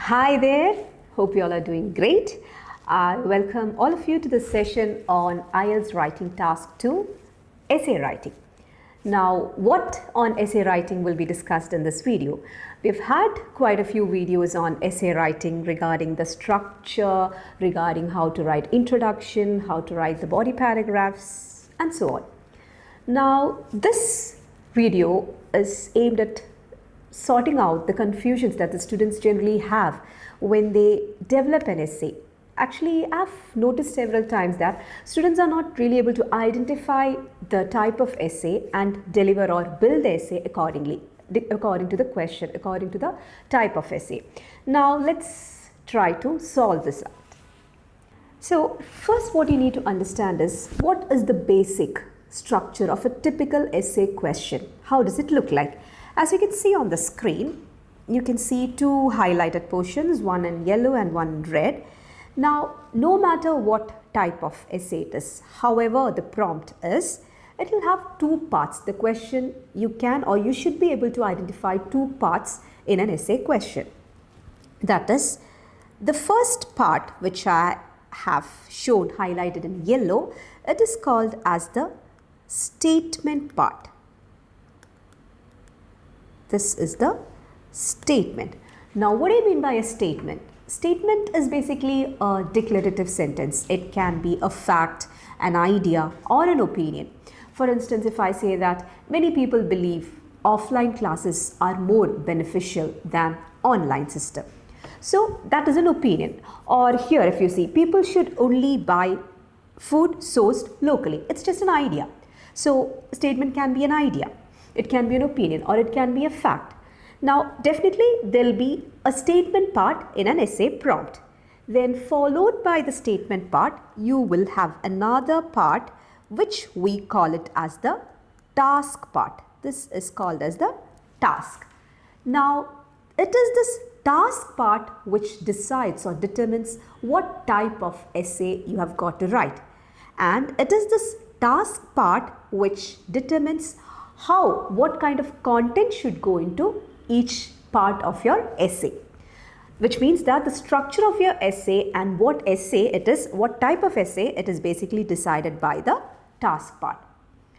Hi there, hope you all are doing great. I welcome all of you to the session on IELTS Writing Task 2, Essay Writing. Now, what on essay writing will be discussed in this video? We've had quite a few videos on essay writing regarding the structure, regarding how to write introduction, how to write the body paragraphs, and so on. Now, this video is aimed at sorting out the confusions that the students generally have when they develop an essay. Actually, I've noticed several times that students are not really able to identify the type of essay and deliver or build the essay accordingly, according to the question, according to the type of essay. Now, let's try to solve this out. So, first what you need to understand is what is the basic structure of a typical essay question? How does it look like? As you can see on the screen, you can see two highlighted portions, one in yellow and one in red. Now, no matter what type of essay it is, however the prompt is, it will have two parts. The question, you can or you should be able to identify two parts in an essay question. That is, the first part, which I have shown highlighted in yellow, it is called as the statement part. This is the statement. Now, what do you mean by a statement? Statement is basically a declarative sentence. It can be a fact, an idea, or an opinion. For instance, if I say that many people believe offline classes are more beneficial than online system. So, that is an opinion. Or here, if you see, people should only buy food sourced locally. It's just an idea. So, a statement can be an idea. It can be an opinion or it can be a fact. Now, definitely there will be a statement part in an essay prompt. Then followed by the statement part, you will have another part which we call it as the task part. This is called as the task. Now, it is this task part which decides or determines what type of essay you have got to write. And it is this task part which determines what kind of content should go into each part of your essay, which means that the structure of your essay and what essay it is, what type of essay it is basically decided by the task part.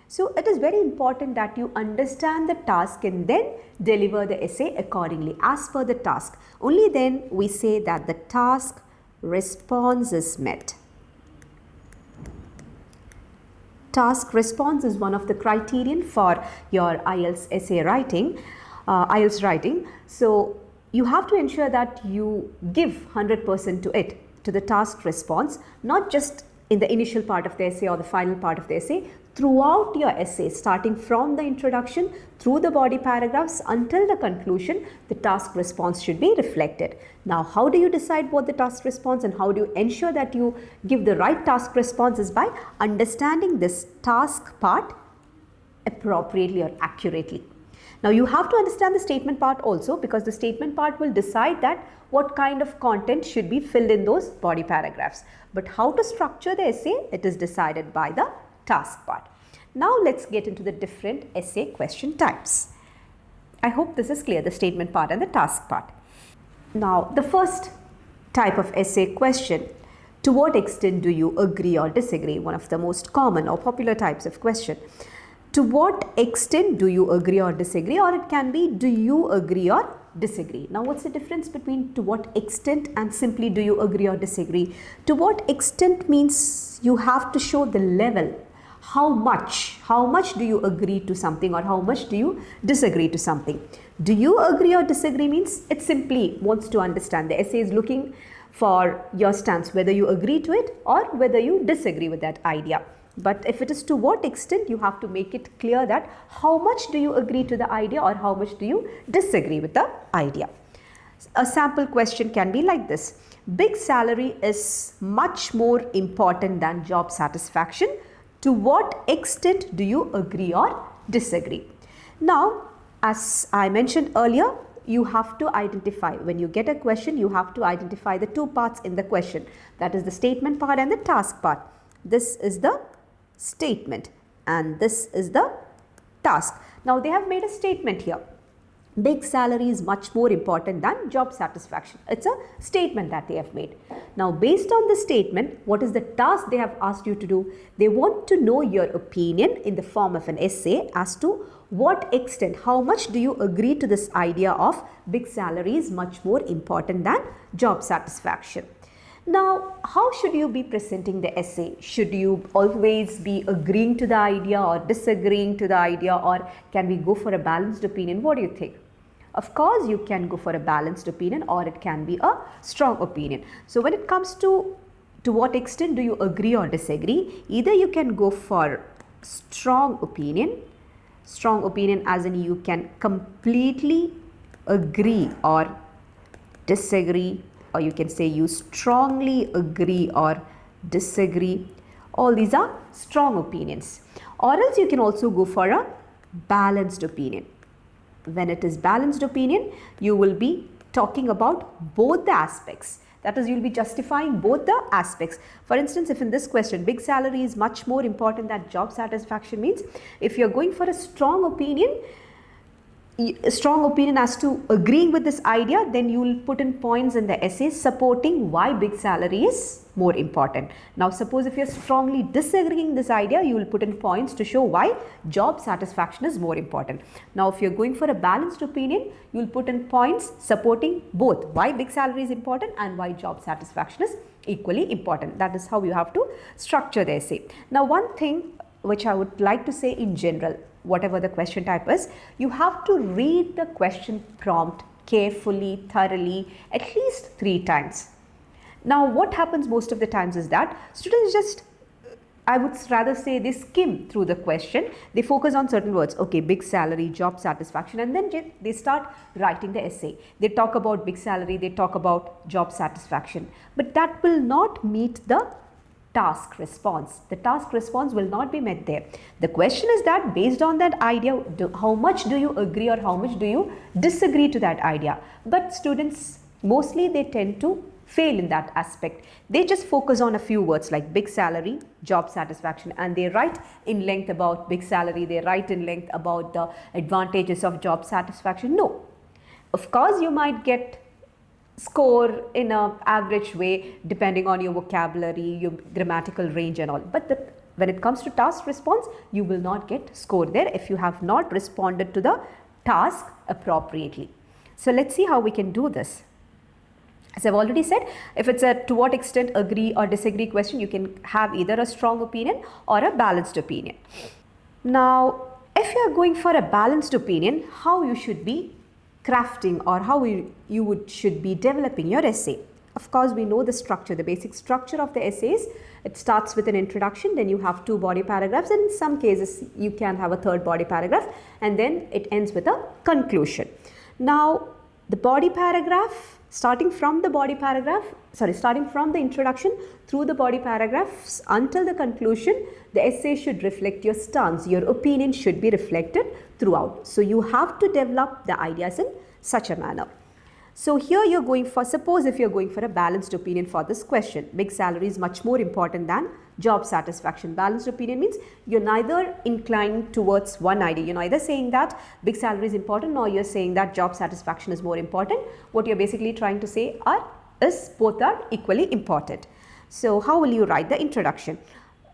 So it is very important that you understand the task and then deliver the essay accordingly as per the task. Only then we say that the task response is met. Task response is one of the criterion for your IELTS essay writing, IELTS writing. So you have to ensure that you give 100% to it, to the task response, not just in the initial part of the essay or the final part of the essay, throughout your essay, starting from the introduction through the body paragraphs until the conclusion, the task response should be reflected. Now, how do you decide what the task response and how do you ensure that you give the right task response is by understanding this task part appropriately or accurately. Now, you have to understand the statement part also because the statement part will decide that what kind of content should be filled in those body paragraphs. But how to structure the essay, it is decided by the task part. Now, let's get into the different essay question types. I hope this is clear, the statement part and the task part. Now, the first type of essay question, to what extent do you agree or disagree? One of the most common or popular types of question. To what extent do you agree or disagree, or it can be do you agree or disagree. Now, what's the difference between to what extent and simply do you agree or disagree? To what extent means you have to show the level. How much do you agree to something or how much do you disagree to something? Do you agree or disagree means it simply wants to understand. The essay is looking for your stance, whether you agree to it or whether you disagree with that idea. But if it is to what extent, you have to make it clear that how much do you agree to the idea or how much do you disagree with the idea. A sample question can be like this. Big salary is much more important than job satisfaction. To what extent do you agree or disagree? Now, as I mentioned earlier, you have to identify, when you get a question, you have to identify the two parts in the question. That is the statement part and the task part. This is the statement and this is the task. Now, they have made a statement here. big salary is much more important than job satisfaction. It's a statement that they have made. Now, based on this statement, what is the task they have asked you to do? They want to know your opinion in the form of an essay as to what extent, how much do you agree to this idea of big salary is much more important than job satisfaction. Now, how should you be presenting the essay? Should you always be agreeing to the idea or disagreeing to the idea, or can we go for a balanced opinion? What do you think? Of course, you can go for a balanced opinion, or it can be a strong opinion. So when it comes to what extent do you agree or disagree, either you can go for strong opinion as in you can completely agree or disagree, or you can say you strongly agree or disagree. All these are strong opinions. Or else you can also go for a balanced opinion. When it is balanced opinion, you will be talking about both the aspects. That is, you will be justifying both the aspects. For instance, if in this question, big salary is much more important than job satisfaction means, if you are going for a strong opinion as to agreeing with this idea, then you will put in points in the essay supporting why big salary is more important. Now, suppose if you are strongly disagreeing this idea, you will put in points to show why job satisfaction is more important. Now, if you are going for a balanced opinion, you will put in points supporting both why big salary is important and why job satisfaction is equally important. That is how you have to structure the essay. Now, one thing which I would like to say in general, whatever the question type is, you have to read the question prompt carefully, thoroughly, at least 3 times. Now, what happens most of the times is that students just, I would rather say, they skim through the question. They focus on certain words, okay, big salary, job satisfaction, and then they start writing the essay. They talk about big salary, they talk about job satisfaction, but that will not meet the task response. The task response will not be met there. The question is that based on that idea, how much do you agree or how much do you disagree to that idea? But students, mostly they tend to fail in that aspect. They just focus on a few words like big salary, job satisfaction, and they write in length about big salary, they write in length about the advantages of job satisfaction. No. Of course, you might get score in an average way depending on your vocabulary, your grammatical range and all. But when it comes to task response, you will not get score there if you have not responded to the task appropriately. So let's see how we can do this. As I've already said, if it's a to what extent agree or disagree question, you can have either a strong opinion or a balanced opinion. Now, if you are going for a balanced opinion, how you should be crafting or how you should be developing your essay. Of course, we know the structure, the basic structure of the essays. It starts with an introduction, then you have 2 body paragraphs, and in some cases you can have a 3rd body paragraph, and then it ends with a conclusion. Now, the body paragraph, starting from the introduction through the body paragraphs until the conclusion, the essay should reflect your stance. Your opinion should be reflected throughout. So you have to develop the ideas in such a manner. So here you're going for, suppose if you're going for a balanced opinion for this question, big salary is much more important than job satisfaction. Balanced opinion means you're neither inclined towards one idea. You're neither saying that big salary is important, nor you're saying that job satisfaction is more important. What you're basically trying to say is both are equally important. So how will you write the introduction?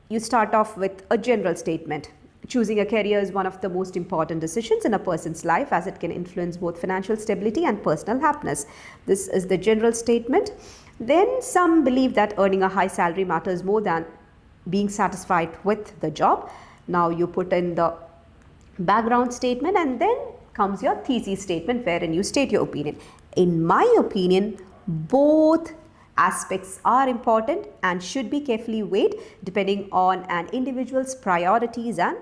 You start off with a general statement. Choosing a career is one of the most important decisions in a person's life, as it can influence both financial stability and personal happiness. This is the general statement. Then some believe that earning a high salary matters more than being satisfied with the job. Now you put in the background statement, and then comes your thesis statement wherein you state your opinion. In my opinion, both aspects are important and should be carefully weighed depending on an individual's priorities and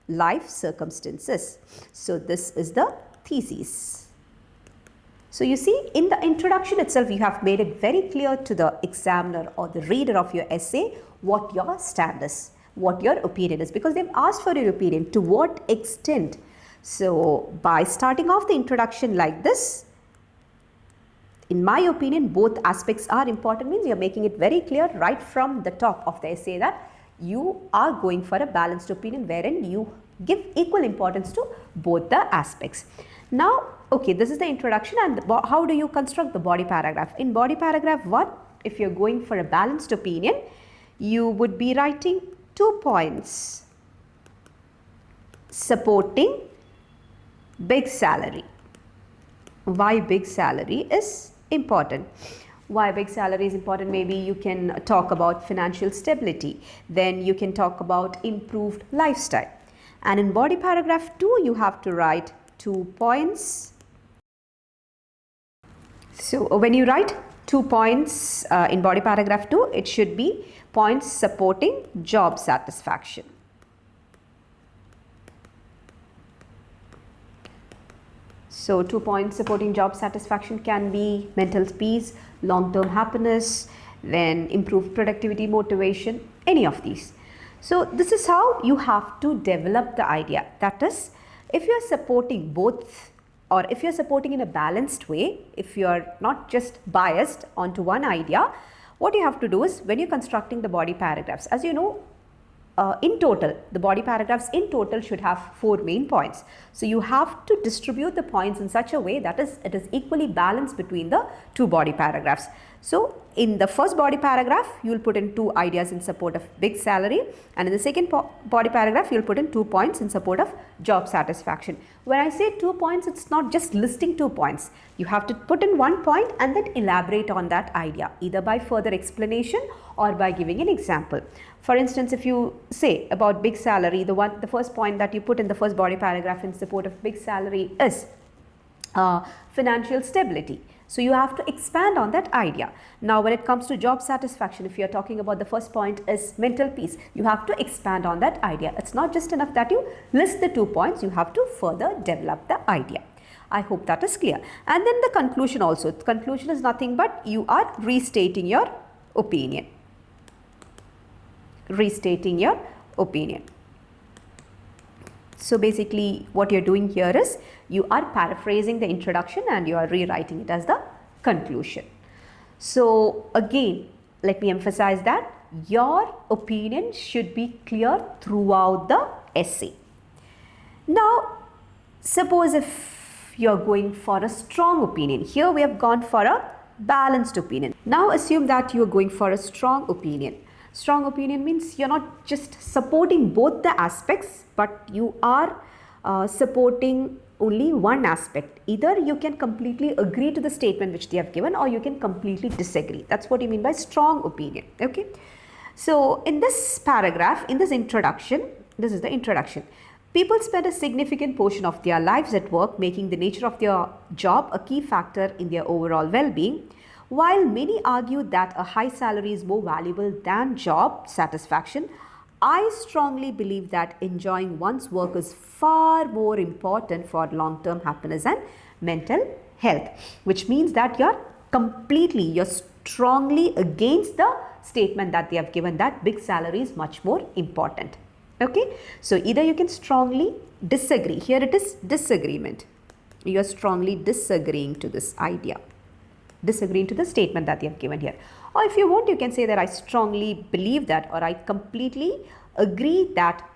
life circumstances. So this is the thesis. So you see, in the introduction itself, you have made it very clear to the examiner or the reader of your essay what your stand is, what your opinion is, because they've asked for your opinion, to what extent. So by starting off the introduction like this, in my opinion, both aspects are important means you're making it very clear right from the top of the essay that you are going for a balanced opinion wherein you give equal importance to both the aspects. Now, okay, this is the introduction, and how do you construct the body paragraph? In body paragraph 1, if you're going for a balanced opinion, you would be writing 2 points supporting big salary. Why big salary is important? Why big salary is important? Maybe you can talk about financial stability, then you can talk about improved lifestyle. And in body paragraph 2, you have to write 2 points. So when you write 2 points in body paragraph 2, it should be points supporting job satisfaction. So 2 points supporting job satisfaction can be mental peace, long-term happiness, then improved productivity, motivation, any of these. So this is how you have to develop the idea. That is, if you are supporting both, or if you are supporting in a balanced way, if you are not just biased onto one idea, what you have to do is, when you're constructing the body paragraphs, as you know, in total, the body paragraphs in total should have 4 main points. So you have to distribute the points in such a way that it is equally balanced between the 2 body paragraphs. So in the first body paragraph, you will put in 2 ideas in support of big salary, and in the second body paragraph, you will put in 2 points in support of job satisfaction. When I say 2 points, it's not just listing 2 points. You have to put in 1 point and then elaborate on that idea, either by further explanation or by giving an example. For instance, if you say about big salary, the first point that you put in the first body paragraph in support of big salary is financial stability. So you have to expand on that idea. Now when it comes to job satisfaction, if you are talking about the first point is mental peace, you have to expand on that idea. It's not just enough that you list the 2 points, you have to further develop the idea. I hope that is clear. And then the conclusion also. The conclusion is nothing but you are restating your opinion. Restating your opinion. So basically what you're doing here is you are paraphrasing the introduction and you are rewriting it as the conclusion. So again, let me emphasize that your opinion should be clear throughout the essay. Now, suppose if you're going for a strong opinion. Here we have gone for a balanced opinion. Now assume that you are going for a strong opinion. Strong opinion means you're not just supporting both the aspects, but you are supporting only one aspect. Either you can completely agree to the statement which they have given, or you can completely disagree. That's what you mean by strong opinion. Okay. So in this paragraph, in this introduction, this is the introduction. People spend a significant portion of their lives at work, making the nature of their job a key factor in their overall well-being. While many argue that a high salary is more valuable than job satisfaction, I strongly believe that enjoying one's work is far more important for long-term happiness and mental health, which means that you're strongly against the statement that they have given that big salary is much more important. Okay, so either you can strongly disagree. Here it is disagreement. You are strongly disagreeing to this idea, disagreeing to the statement that they have given here. Or if you want, you can say that I strongly believe that, or I completely agree that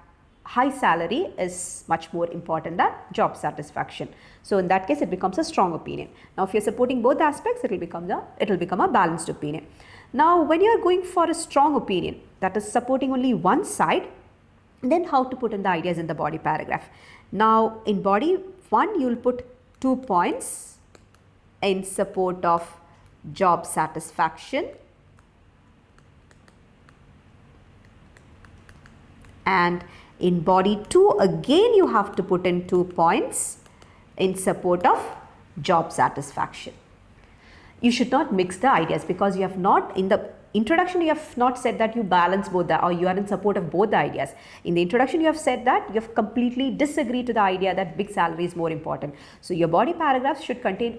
high salary is much more important than job satisfaction. So in that case, it becomes a strong opinion. Now if you're supporting both aspects, it will become a balanced opinion. Now when you are going for a strong opinion, that is supporting only one side, then how to put in the ideas in the body paragraph. Now in body 1, you will put 2 points in support of job satisfaction, and in body 2 again you have to put in 2 points in support of job satisfaction. You should not mix the ideas, because you have not, in the introduction you have not said that you balance both or you are in support of both the ideas. In the introduction you have said that you have completely disagreed to the idea that big salary is more important. So your body paragraphs should contain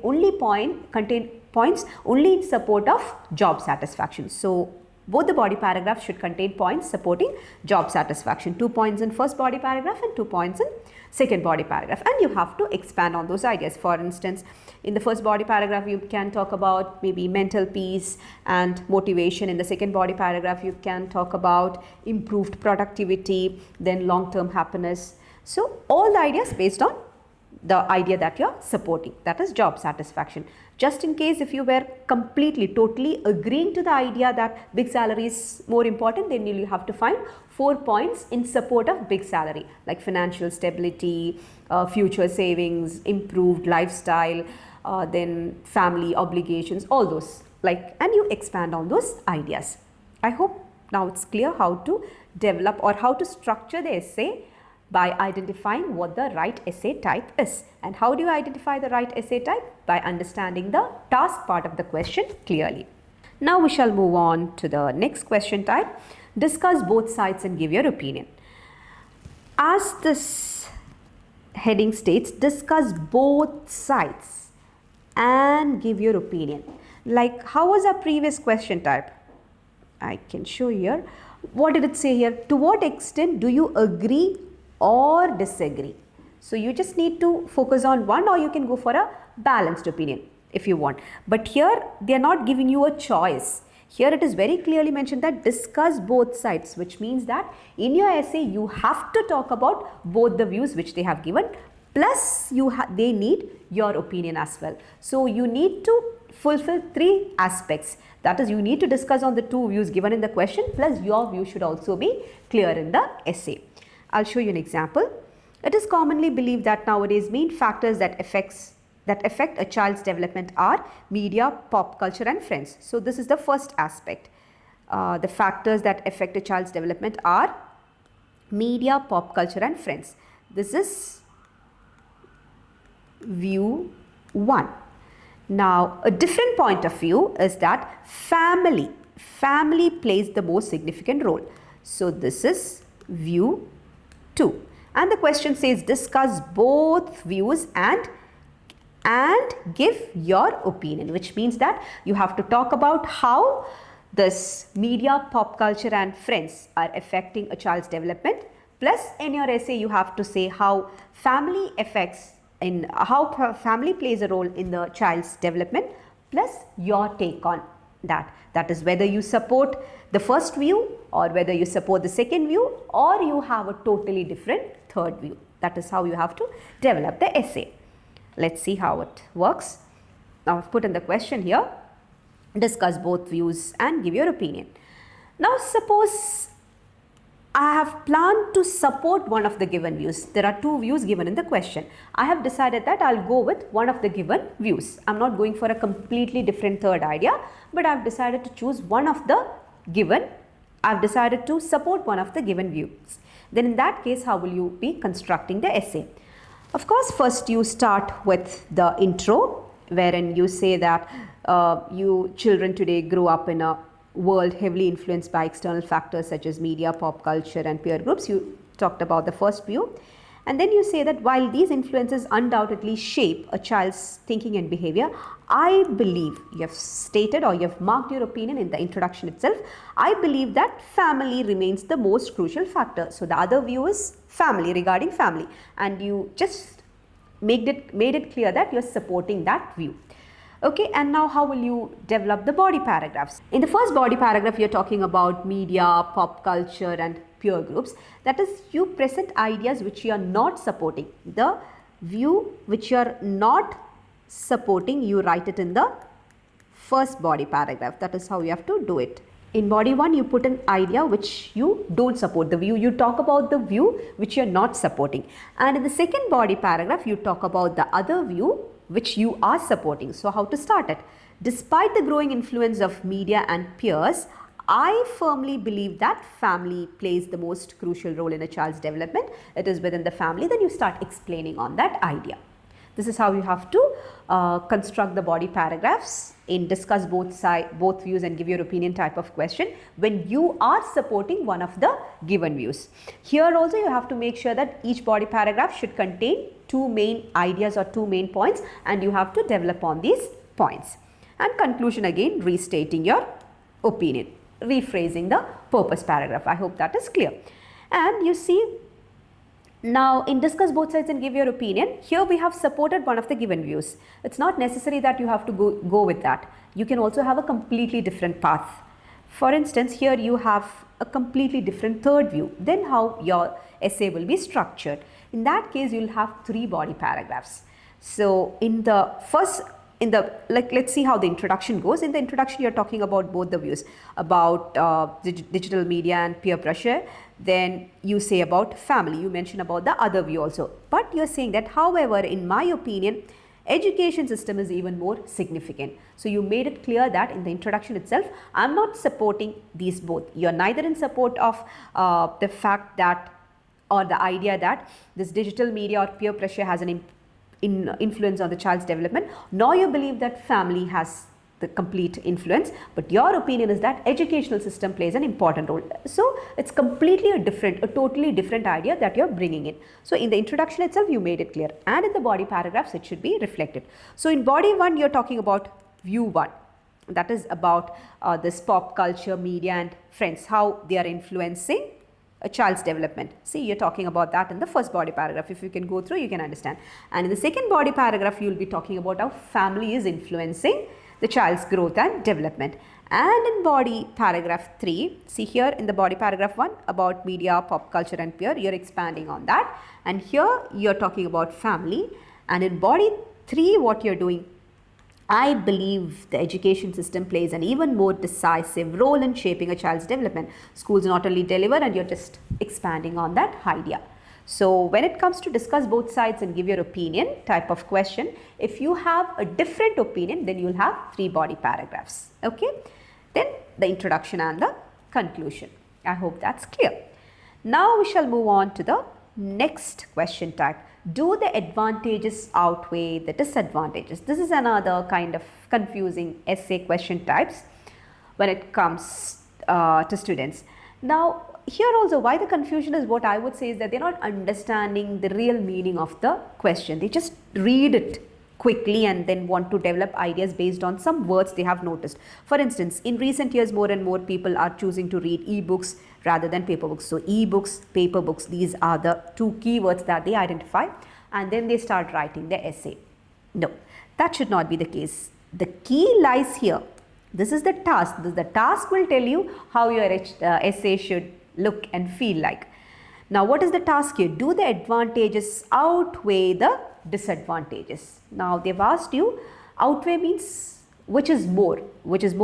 points only in support of job satisfaction. So both the body paragraphs should contain points supporting job satisfaction. 2 points in first body paragraph and 2 points in second body paragraph, and you have to expand on those ideas. For instance, in the first body paragraph you can talk about maybe mental peace and motivation. In the second body paragraph you can talk about improved productivity, then long-term happiness. So all the ideas based on the idea that you're supporting, that is job satisfaction. Just in case if you were completely, totally agreeing to the idea that big salary is more important, then you'll have to find 4 points in support of big salary, like financial stability, future savings, improved lifestyle, then family obligations, all those, like, and you expand on those ideas. I hope now it's clear how to develop or how to structure the essay by identifying what the right essay type is. And how do you identify the right essay type? By understanding the task part of the question clearly. Now we shall move on to the next question type. Discuss both sides and give your opinion. As this heading states, discuss both sides and give your opinion. Like, how was our previous question type? I can show here. What did it say here? To what extent do you agree or disagree? So you just need to focus on one, or you can go for a balanced opinion if you want. But here they are not giving you a choice. Here it is very clearly mentioned that discuss both sides, which means that in your essay you have to talk about both the views which they have given, plus they need your opinion as well. So you need to fulfill 3 aspects. That is, you need to discuss on the 2 views given in the question, plus your view should also be clear in the essay. I'll show you an example. It is commonly believed that nowadays main factors that affect a child's development are media, pop culture and friends. So this is the first aspect. The factors that affect a child's development are media, pop culture and friends. This is view 1. Now, a different point of view is that family plays the most significant role. So this is view 2. And the question says discuss both views and give your opinion, which means that you have to talk about how this media, pop culture and friends are affecting a child's development. Plus in your essay you have to say how family plays a role in the child's development, plus your take on that. That is whether you support the first view or whether you support the second view or you have a totally different third view. That is how you have to develop the essay. Let's see how it works. Now I've put in the question here. Discuss both views and give your opinion. Now suppose I have planned to support one of the given views. There are 2 views given in the question. I have decided that I'll go with one of the given views. I'm not going for a completely different third idea, but I've decided to choose one of the given. I've decided to support one of the given views. Then in that case, how will you be constructing the essay? Of course, first you start with the intro, wherein you say that you children today grow up in a world heavily influenced by external factors such as media, pop culture and peer groups. You talked about the first view. And then you say that while these influences undoubtedly shape a child's thinking and behavior, I believe, you have stated or you have marked your opinion in the introduction itself, I believe that family remains the most crucial factor. So the other view is family, regarding family, and you just made it clear that you are supporting that view. Okay, and now how will you develop the body paragraphs? In the first body paragraph, you're talking about media, pop culture and peer groups. That is, you present ideas which you are not supporting. The view which you are not supporting, you write it in the first body paragraph. That is how you have to do it. In body 1, you put an idea which you don't support, the view. You talk about the view which you are not supporting. And in the second body paragraph, you talk about the other view which you are supporting. So how to start it? Despite the growing influence of media and peers, I firmly believe that family plays the most crucial role in a child's development. It is within the family. Then you start explaining on that idea. This is how you have to construct the body paragraphs in discuss both views and give your opinion type of question when you are supporting one of the given views. Here also you have to make sure that each body paragraph should contain 2 main ideas or 2 main points, and you have to develop on these points. And conclusion, again restating your opinion, rephrasing the purpose paragraph. I hope that is clear. And you see, now in discuss both sides and give your opinion, here we have supported one of the given views. It's not necessary that you have to go with that. You can also have a completely different path. For instance, here you have a completely different third view. Then how your essay will be structured? In that case, you'll have 3 body paragraphs. So in the first, let's see how the introduction goes. In the introduction, you're talking about both the views, about digital media and peer pressure. Then you say about family. You mention about the other view also. But you're saying that, however, in my opinion, education system is even more significant. So you made it clear that in the introduction itself, I'm not supporting these both. You're neither in support of the fact that, or the idea that this digital media or peer pressure has an influence on the child's development, nor you believe that family has the complete influence, but your opinion is that educational system plays an important role. So it's completely a totally different idea that you're bringing in. So in the introduction itself, you made it clear, and in the body paragraphs, it should be reflected. So in body 1, you're talking about view 1. That is about this pop culture, media and friends, how they are influencing a child's development. See, you're talking about that in the first body paragraph. If you can go through, you can understand. And in the second body paragraph, you'll be talking about how family is influencing the child's growth and development. And in body paragraph 3, see here in the body paragraph 1 about media, pop culture and peer, you're expanding on that. And here you're talking about family. And in body 3, what you're doing, I believe the education system plays an even more decisive role in shaping a child's development. Schools not only deliver, and you're just expanding on that idea. So when it comes to discuss both sides and give your opinion type of question, if you have a different opinion, then you'll have 3 body paragraphs. Okay. Then the introduction and the conclusion. I hope that's clear. Now we shall move on to the next question type. Do the advantages outweigh the disadvantages? This is another kind of confusing essay question types when it comes to students. Now here also, why the confusion is, what I would say is that they're not understanding the real meaning of the question. They just read it quickly and then want to develop ideas based on some words they have noticed. For instance, in recent years, more and more people are choosing to read e-books rather than paper books. So e-books, paper books, these are the 2 keywords that they identify, and then they start writing the essay. No, that should not be the case. The key lies here. This is the task. The task will tell you how your essay should look and feel like. Now, what is the task here? Do the advantages outweigh the disadvantages? Now, they've asked you, outweigh means which is more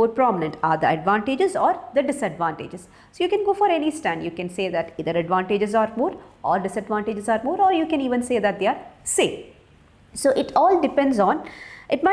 prominent, are the advantages or the disadvantages. So you can go for any stand. You can say that either advantages are more or disadvantages are more, or you can even say that they are same. So it all depends on, it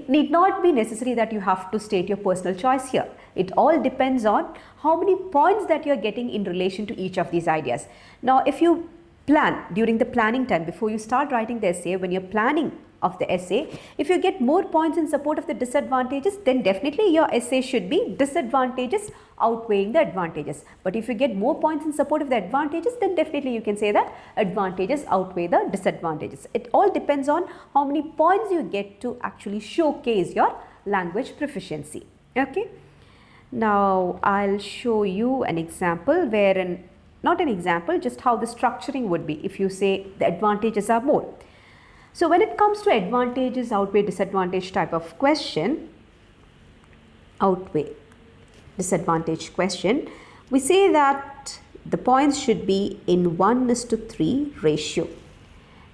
need not be necessary that you have to state your personal choice here. It all depends on how many points that you are getting in relation to each of these ideas. Now, if you plan during the planning time, before you start writing the essay, when you're planning of the essay, if you get more points in support of the disadvantages, then definitely your essay should be disadvantages outweighing the advantages. But if you get more points in support of the advantages, then definitely you can say that advantages outweigh the disadvantages. It all depends on how many points you get to actually showcase your language proficiency. Okay. Now, I'll show you an example wherein, not an example, just how the structuring would be if you say the advantages are more. So when it comes to advantages outweigh disadvantage type of question, outweigh disadvantage question, we say that the points should be in 1:3 ratio.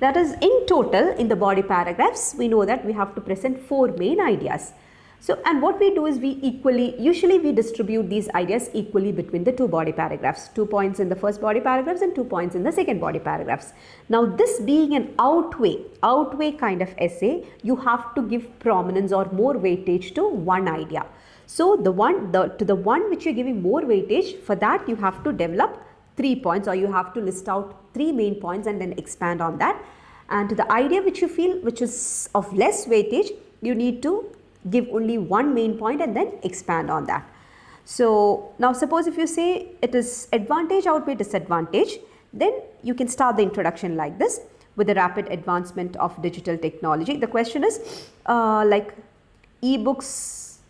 That is, in total, in the body paragraphs, we know that we have to present 4 main ideas. So, and what we do is usually we distribute these ideas equally between the 2 body paragraphs, 2 points in the first body paragraphs and 2 points in the second body paragraphs. Now, this being an outweigh kind of essay, you have to give prominence or more weightage to one idea. So, to the one which you're giving more weightage, for that you have to develop 3 points, or you have to list out 3 main points and then expand on that. And to the idea which you feel which is of less weightage, you need to give only 1 main point and then expand on that. So now suppose if you say it is advantage outweigh disadvantage, then you can start the introduction like this: with the rapid advancement of digital technology. The question is like e-books.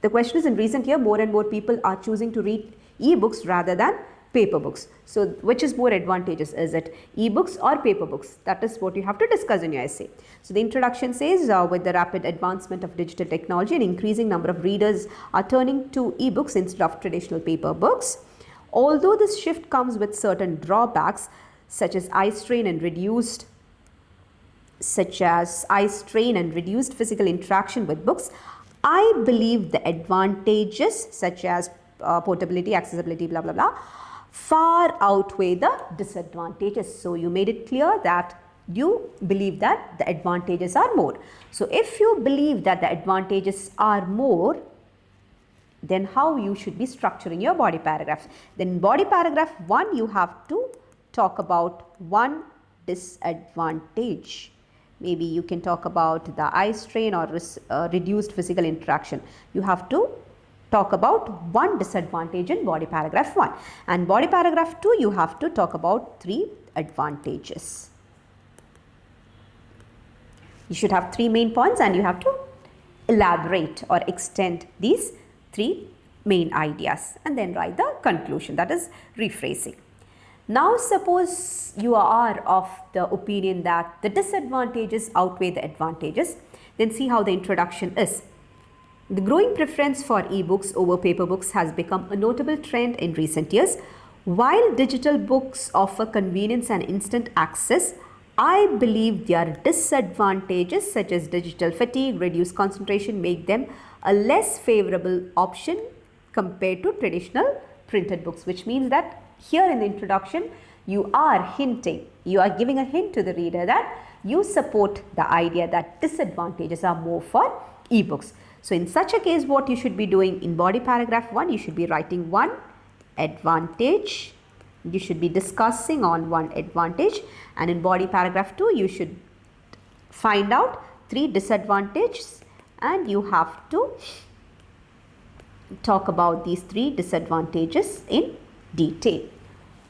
The question is, in recent year, more and more people are choosing to read e-books rather than paper books. So which is more advantageous? Is it e-books or paper books? That is what you have to discuss in your essay. So the introduction says with the rapid advancement of digital technology, an increasing number of readers are turning to e-books instead of traditional paper books. Although this shift comes with certain drawbacks, such as eye strain and reduced physical interaction with books, I believe the advantages such as portability, accessibility, blah, blah, blah, far outweigh the disadvantages. So you made it clear that you believe that the advantages are more. So if you believe that the advantages are more, then how you should be structuring your body paragraph? Then in body paragraph 1, you have to talk about one disadvantage. Maybe you can talk about the eye strain or reduced physical interaction. You have to talk about one disadvantage in body paragraph 1. And body paragraph 2, you have to talk about 3 advantages. You should have 3 main points and you have to elaborate or extend these 3 main ideas and then write the conclusion, that is rephrasing. Now suppose you are of the opinion that the disadvantages outweigh the advantages, then see how the introduction is. The growing preference for e-books over paper books has become a notable trend in recent years. While digital books offer convenience and instant access, I believe their disadvantages such as digital fatigue, reduced concentration make them a less favorable option compared to traditional printed books, which means that here in the introduction you are giving a hint to the reader that you support the idea that disadvantages are more for e-books. So in such a case, what you should be doing in body paragraph 1, you should be writing one advantage. You should be discussing on one advantage, and in body paragraph 2, you should find out 3 disadvantages and you have to talk about these 3 disadvantages in detail.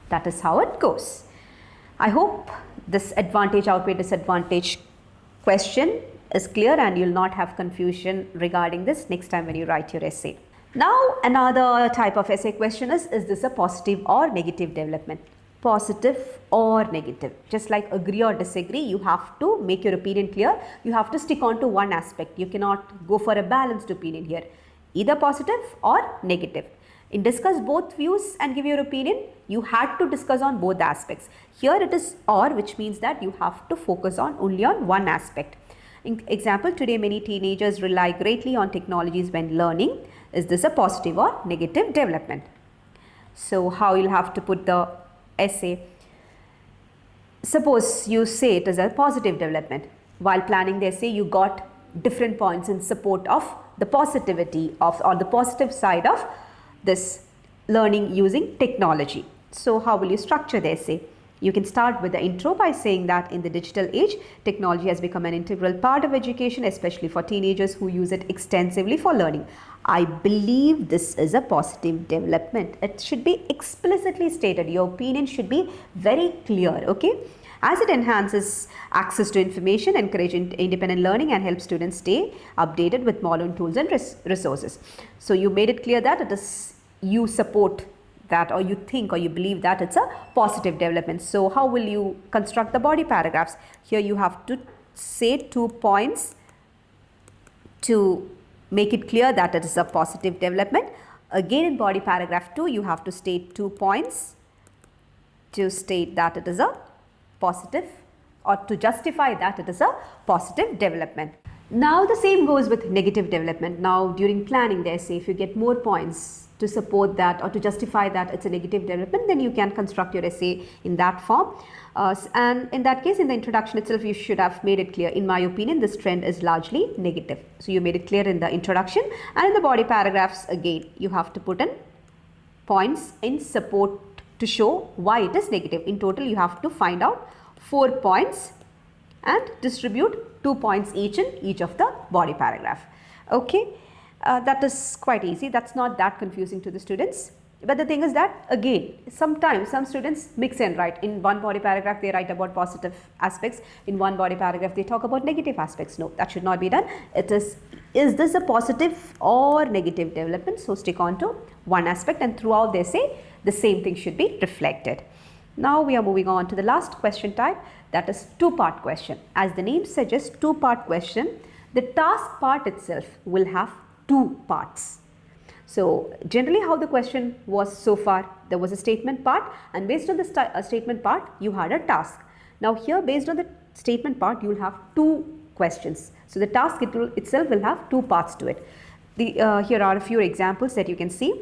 That is how it goes. I hope this advantage outweigh disadvantage question is clear and you will not have confusion regarding this next time when you write your essay. Now another type of essay question is this a positive or negative development? Positive or negative? Just like agree or disagree, you have to make your opinion clear. You have to stick on to one aspect. You cannot go for a balanced opinion here. Either positive or negative. In discuss both views and give your opinion, you had to discuss on both aspects. Here it is or, which means that you have to focus on only on one aspect. In example, today many teenagers rely greatly on technologies when learning. Is this a positive or negative development? So how you'll have to put the essay? Suppose you say it is a positive development. While planning the essay, you got different points in support of the positivity of or the positive side of this learning using technology. So how will you structure the essay? You can start with the intro by saying that in the digital age, technology has become an integral part of education, especially for teenagers who use it extensively for learning. I believe this is a positive development. It should be explicitly stated. Your opinion should be very clear, okay? As it enhances access to information, encourages independent learning and helps students stay updated with modern tools and resources. So you made it clear that it is you support that or you think or you believe that it's a positive development. So how will you construct the body paragraphs? Here you have to say 2 points to make it clear that it is a positive development. Again in body paragraph 2, you have to state 2 points to state that it is a positive or to justify that it is a positive development. Now the same goes with negative development. Now during planning the essay, if you get more points to support that or to justify that it's a negative development, then you can construct your essay in that form. And in that case, in the introduction itself, you should have made it clear. In my opinion, this trend is largely negative. So you made it clear in the introduction, and in the body paragraphs again, you have to put in points in support to show why it is negative. In total, you have to find out 4 points and distribute 2 points each in each of the body paragraph. Okay. That is quite easy. That's not that confusing to the students. But the thing is that again, sometimes some students mix and write. In one body paragraph, they write about positive aspects. In one body paragraph, they talk about negative aspects. No, that should not be done. It is this a positive or negative development? So stick on to one aspect, and throughout the essay, the same thing should be reflected. Now we are moving on to the last question type, that is 2-part question. As the name suggests, 2-part question, the task part itself will have 2 parts. So generally how the question was so far, there was a statement part, and based on the statement part you had a task. Now here based on the statement part you will have two questions. So the task itself will have two parts to it. Here are a few examples that you can see.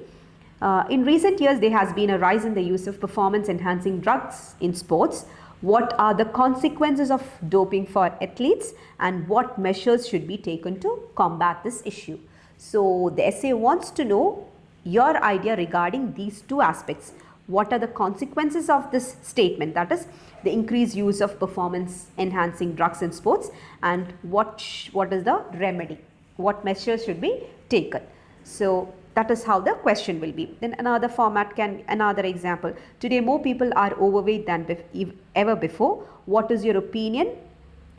In recent years there has been a rise in the use of performance enhancing drugs in sports. What are the consequences of doping for athletes and what measures should be taken to combat this issue? So the essay wants to know your idea regarding these two aspects. What are the consequences of this statement, that is the increased use of performance enhancing drugs in sports, and what is the remedy, what measures should be taken. So that is how the question will be. Then another example. Today more people are overweight than ever before. What is your opinion?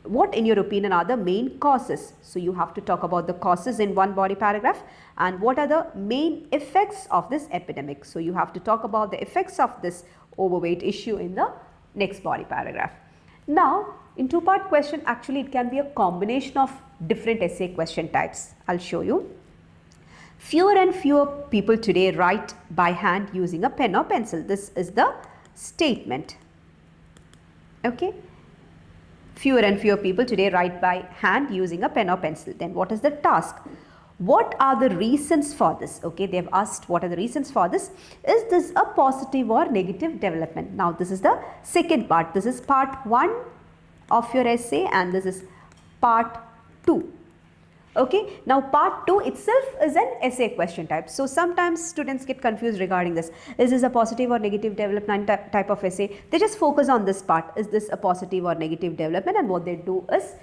What in your opinion are the main causes? So you have to talk about the causes in one body paragraph, and what are the main effects of this epidemic. So you have to talk about the effects of this overweight issue in the next body paragraph. Now in two-part question, actually it can be a combination of different essay question types. I'll show you. Fewer and fewer people today write by hand using a pen or pencil. This is the statement. Okay. Fewer and fewer people today write by hand using a pen or pencil. Then what is the task? What are the reasons for this? Okay, they have asked what are the reasons for this. Is this a positive or negative development? Now this is the second part. This is part 1 of your essay and this is part 2. Okay, now part 2 itself is an essay question type. So sometimes students get confused regarding this. Is this a positive or negative development type of essay? They just focus on this part. Is this a positive or negative development? And what they do is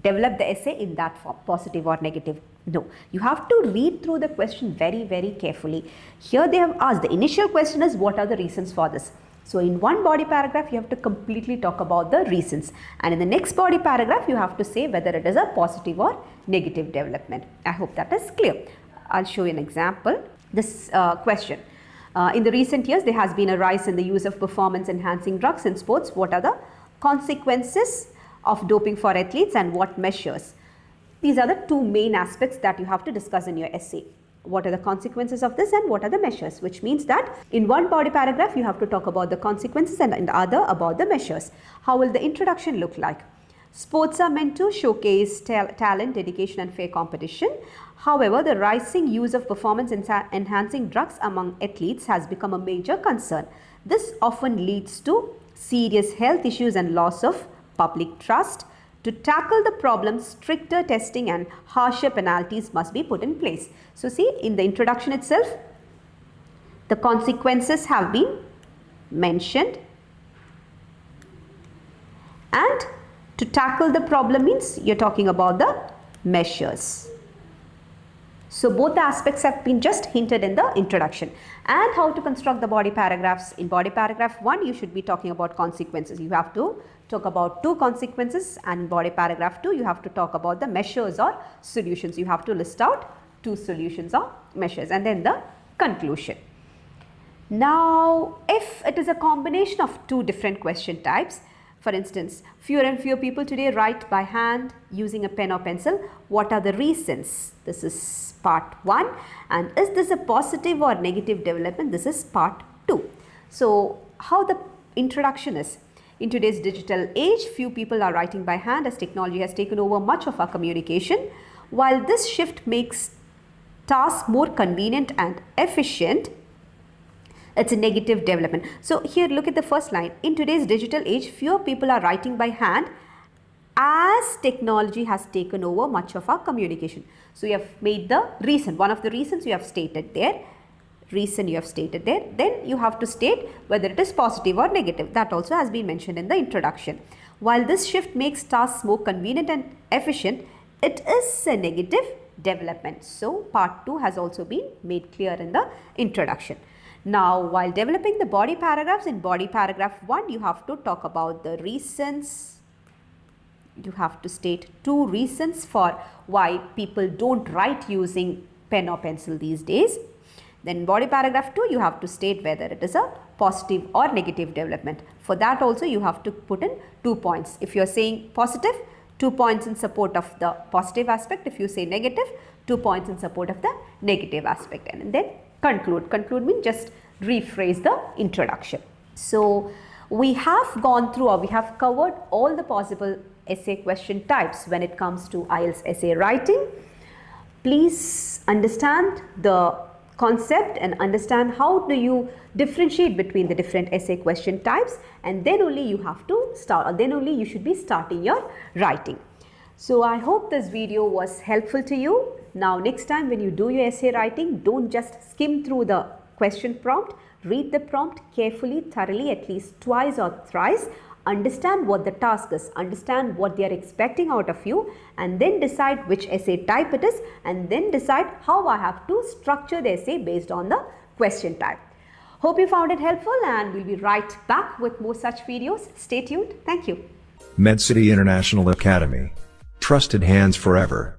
develop the essay in that form, positive or negative. No, you have to read through the question very, very carefully. Here they have asked, the initial question is what are the reasons for this? So in one body paragraph you have to completely talk about the reasons, and in the next body paragraph you have to say whether it is a positive or negative development. I hope that is clear. I'll show you an example. This question. In the recent years there has been a rise in the use of performance enhancing drugs in sports. What are the consequences of doping for athletes and what measures? These are the two main aspects that you have to discuss in your essay. What are the consequences of this and what are the measures, which means that in one body paragraph you have to talk about the consequences and in the other about the measures. How will the introduction look like? Sports are meant to showcase talent, dedication and fair competition. However, the rising use of performance enhancing drugs among athletes has become a major concern. This often leads to serious health issues and loss of public trust. To tackle the problem, stricter testing and harsher penalties must be put in place. So see, in the introduction itself, the consequences have been mentioned, and to tackle the problem means you're talking about the measures. So both the aspects have been just hinted in the introduction. And how to construct the body paragraphs. In body paragraph 1 you should be talking about consequences. You have to talk about two consequences, and in body paragraph 2 you have to talk about the measures or solutions. You have to list out two solutions or measures, and then the conclusion. Now if it is a combination of two different question types, for instance, fewer and fewer people today write by hand using a pen or pencil. What are the reasons? This is part 1. And is this a positive or negative development? This is part 2. So how the introduction is. In today's digital age, few people are writing by hand as technology has taken over much of our communication. While this shift makes tasks more convenient and efficient, it's a negative development. So here look at the first line. In today's digital age, fewer people are writing by hand as technology has taken over much of our communication. So you have made the reason. One of the reasons you have stated there. Reason you have stated there. Then you have to state whether it is positive or negative. That also has been mentioned in the introduction. While this shift makes tasks more convenient and efficient, it is a negative development. So part 2 has also been made clear in the introduction. Now, while developing the body paragraphs, in body paragraph 1, you have to talk about the reasons. You have to state two reasons for why people don't write using pen or pencil these days. Then in body paragraph 2, you have to state whether it is a positive or negative development. For that also, you have to put in 2 points. If you are saying positive, 2 points in support of the positive aspect. If you say negative, 2 points in support of the negative aspect, and then conclude. Conclude means just rephrase the introduction. So we have gone through, or we have covered all the possible essay question types when it comes to IELTS essay writing. Please understand the concept and understand how do you differentiate between the different essay question types, and then only you have to start, or then only you should be starting your writing. So I hope this video was helpful to you. Now next time when you do your essay writing, don't just skim through the question prompt. Read the prompt carefully, thoroughly, at least twice or thrice. Understand what the task is, understand what they are expecting out of you, and then decide which essay type it is, and then decide how I have to structure the essay based on the question type. Hope you found it helpful, and we'll be right back with more such videos. Stay tuned. Thank you. Medcity International Academy. Trusted hands forever.